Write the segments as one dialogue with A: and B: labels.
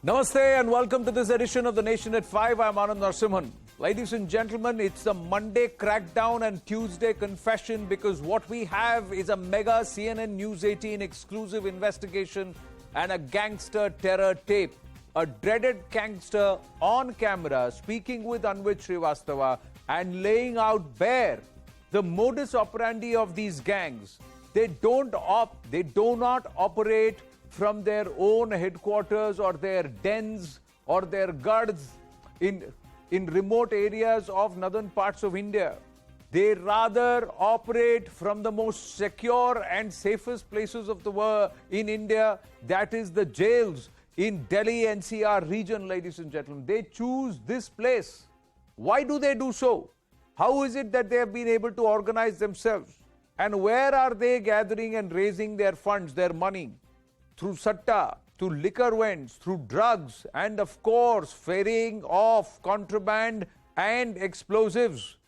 A: Namaste and welcome to this edition of The Nation at 5. I'm Anand Narasimhan. Ladies and gentlemen, it's the Monday crackdown and Tuesday confession because what we have is a mega CNN News 18 exclusive investigation and a gangster terror tape. A dreaded gangster on camera speaking with Anvit Srivastava and laying out bare the modus operandi of these gangs. They do not operate from their own headquarters or their dens or their guards in remote areas of northern parts of India. They rather operate from the most secure and safest places of the world in India, that is the jails in Delhi NCR region, ladies and gentlemen. They choose this place. Why do they do so? How is it that they have been able to organize themselves? And where are they gathering and raising their funds, their money? Through satta, through liquor vents, through drugs, and of course, ferrying off contraband and explosives.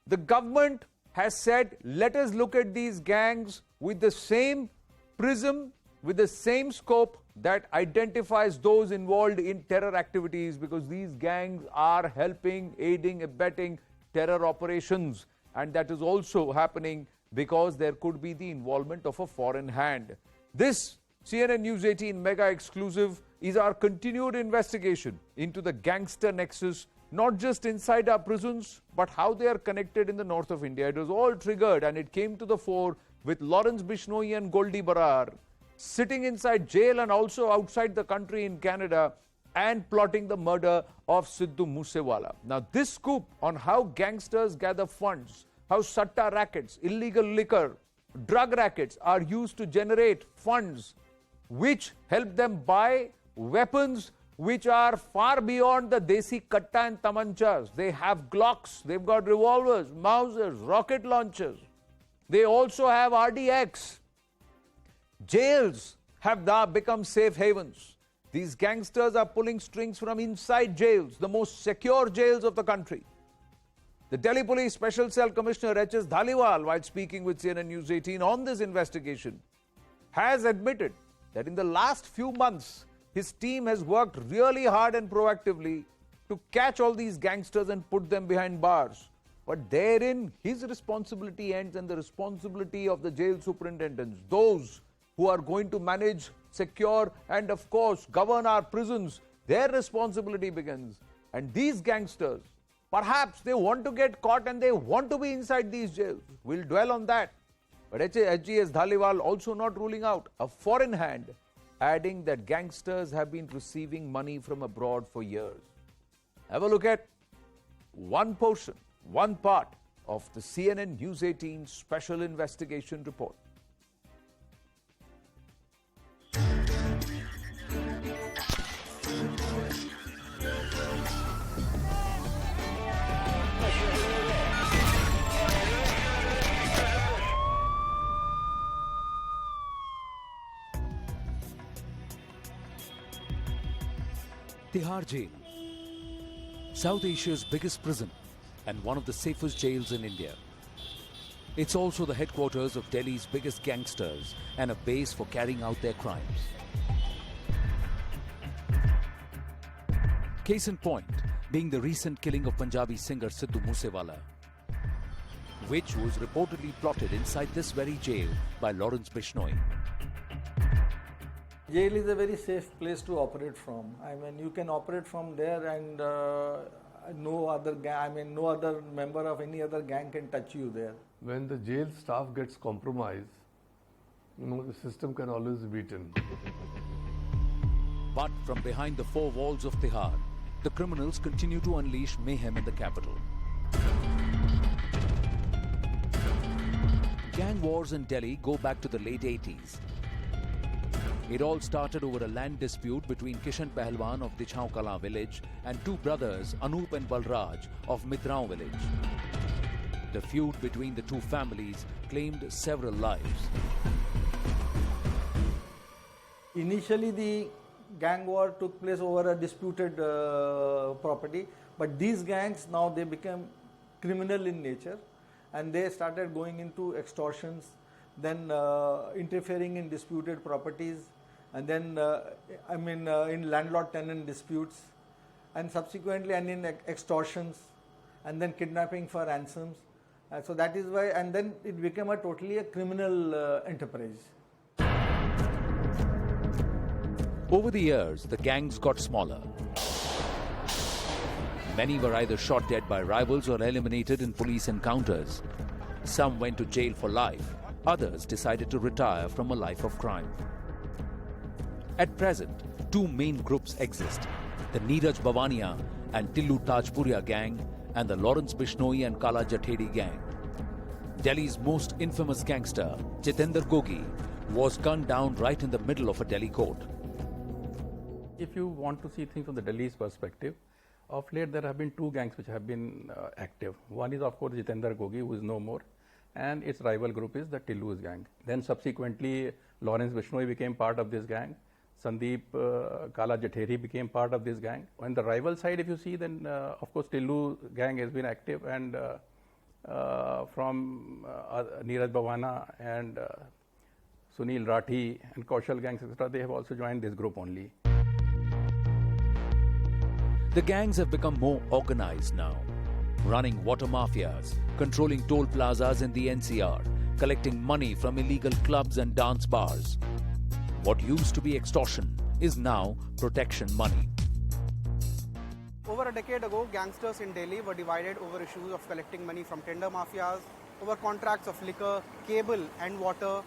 A: The government has said, let us look at these gangs with the same prism, with the same scope that identifies those involved in terror activities, because these gangs are helping, aiding, abetting terror operations. And that is also happening because there could be the involvement of a foreign hand. This CNN News 18 mega exclusive is our continued investigation into the gangster nexus, not just inside our prisons, but how they are connected in the north of India. It was all triggered and it came to the fore with Lawrence Bishnoi and Goldie Barar sitting inside jail and also outside the country in Canada and plotting the murder of Sidhu Moosewala. Now this scoop on how gangsters gather funds, how satta rackets, illegal liquor, drug rackets are used to generate funds which help them buy weapons which are far beyond the desi katta and tamanchas. They have Glocks, they've got revolvers, Mausers, rocket launchers. They also have RDX. Jails have now become safe havens. These gangsters are pulling strings from inside jails, the most secure jails of the country. The Delhi Police Special Cell Commissioner H.S. Dhaliwal, while speaking with CNN News 18 on this investigation, has admitted that in the last few months, his team has worked really hard and proactively to catch all these gangsters and put them behind bars. But therein, his responsibility ends and the responsibility of the jail superintendents, those who are going to manage, secure, and of course, govern our prisons, their responsibility begins. And these gangsters, perhaps they want to get caught and they want to be inside these jails. We'll dwell on that. But HGS Dhaliwal also not ruling out a foreign hand, adding that gangsters have been receiving money from abroad for years. Have a look at one portion, one part of the CNN News 18 special investigation report. Tihar Jail, South Asia's biggest prison and one of the safest jails in India. It's also the headquarters of Delhi's biggest gangsters and a base for carrying out their crimes. Case in point being the recent killing of Punjabi singer Sidhu Moosewala, which was reportedly plotted inside this very jail by Lawrence Bishnoi.
B: Jail is a very safe place to operate from. I mean, you can operate from there and no other member of any other gang can touch you there.
C: When the jail staff gets compromised, the system can always be beaten.
A: But from behind the four walls of Tihar, the criminals continue to unleash mayhem in the capital. Gang wars in Delhi go back to the late 80s. It all started over a land dispute between Kishan Pahalwan of Dichhaun Kala village and two brothers, Anup and Balraj, of Mitraon village. The feud between the two families claimed several lives.
B: Initially, the gang war took place over a disputed property, but these gangs now they became criminal in nature and they started going into extortions, then interfering in disputed properties, and then in landlord-tenant disputes, and subsequently and in extortions, and then kidnapping for ransoms. So that is why, and then it became totally a criminal enterprise.
A: Over the years, the gangs got smaller. Many were either shot dead by rivals or eliminated in police encounters. Some went to jail for life. Others decided to retire from a life of crime. At present, two main groups exist: the Neeraj Bhavania and Tillu Tajpuria gang, and the Lawrence Bishnoi and Kala Jathedi gang. Delhi's most infamous gangster, Jitendra Gogi, was gunned down right in the middle of a Delhi court.
D: If you want to see things from the Delhi's perspective, of late there have been two gangs which have been active. One is of course Jitendra Gogi, who is no more, and its rival group is the Tillu's gang. Then subsequently Lawrence Bishnoi became part of this gang. Sandeep Kala Jathedi became part of this gang. On the rival side, if you see, then of course Tillu gang has been active, and from Neeraj Bhavana and Sunil Rathi and Kaushal gangs, etc., they have also joined this group only.
A: The gangs have become more organized now, running water mafias, controlling toll plazas in the NCR, collecting money from illegal clubs and dance bars. What used to be extortion is now protection money.
E: Over a decade ago, gangsters in Delhi were divided over issues of collecting money from tender mafias, over contracts of liquor, cable and water,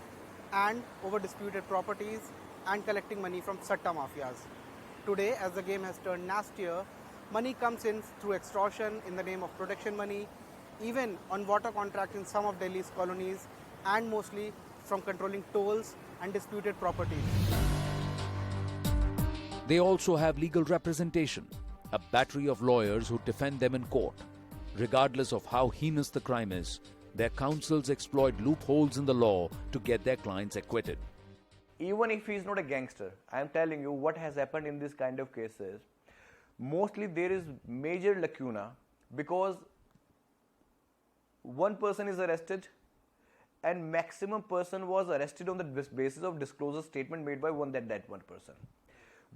E: and over disputed properties, and collecting money from satta mafias. Today, as the game has turned nastier, money comes in through extortion in the name of protection money, even on water contracts in some of Delhi's colonies, and mostly from controlling tolls and disputed properties.
A: They also have legal representation, a battery of lawyers who defend them in court. Regardless of how heinous the crime is, their counsels exploit loopholes in the law to get their clients acquitted.
F: Even if he is not a gangster, I am telling you what has happened in this kind of cases. Mostly there is major lacuna because one person is arrested and maximum person was arrested on the basis of disclosure statement made by that one person.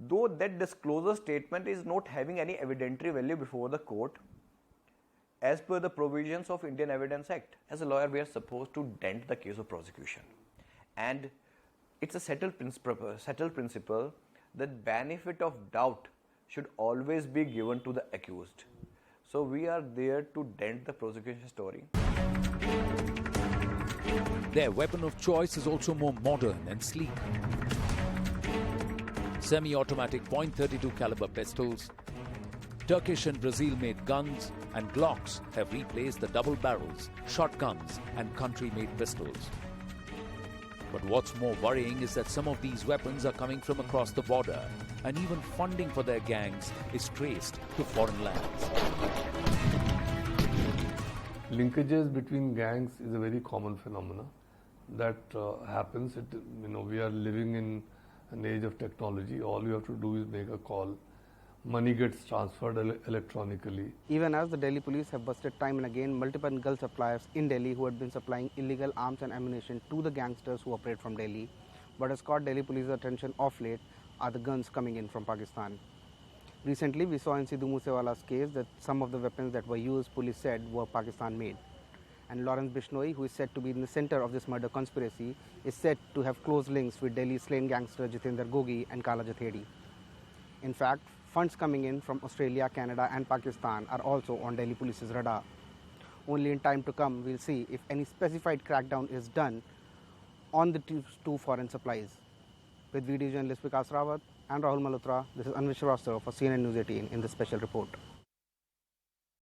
F: Though that disclosure statement is not having any evidentiary value before the court, as per the provisions of Indian Evidence Act, as a lawyer we are supposed to dent the case of prosecution. And it's a settled principle that benefit of doubt should always be given to the accused. So we are there to dent the prosecution story.
A: Their weapon of choice is also more modern and sleek. Semi-automatic .32 caliber pistols, Turkish and Brazil-made guns, and Glocks have replaced the double barrels, shotguns, and country-made pistols. But what's more worrying is that some of these weapons are coming from across the border, and even funding for their gangs is traced to foreign lands.
C: Linkages between gangs is a very common phenomenon that happens. We are living in an age of technology. All you have to do is make a call. Money gets transferred electronically.
E: Even as the Delhi police have busted time and again multiple gun suppliers in Delhi who had been supplying illegal arms and ammunition to the gangsters who operate from Delhi, what has caught Delhi police's attention of late are the guns coming in from Pakistan. Recently, we saw in Sidhu Moosewala's case that some of the weapons that were used, police said, were Pakistan-made. And Lawrence Bishnoi, who is said to be in the center of this murder conspiracy, is said to have close links with Delhi's slain gangster Jitendra Gogi and Kala Jathedi. In fact, funds coming in from Australia, Canada and Pakistan are also on Delhi police's radar. Only in time to come, we'll see if any specified crackdown is done on the two foreign supplies. With video journalist Vikas Rawat and Rahul Malhotra, this is Anvish Srivastava for CNN News 18 in this special report.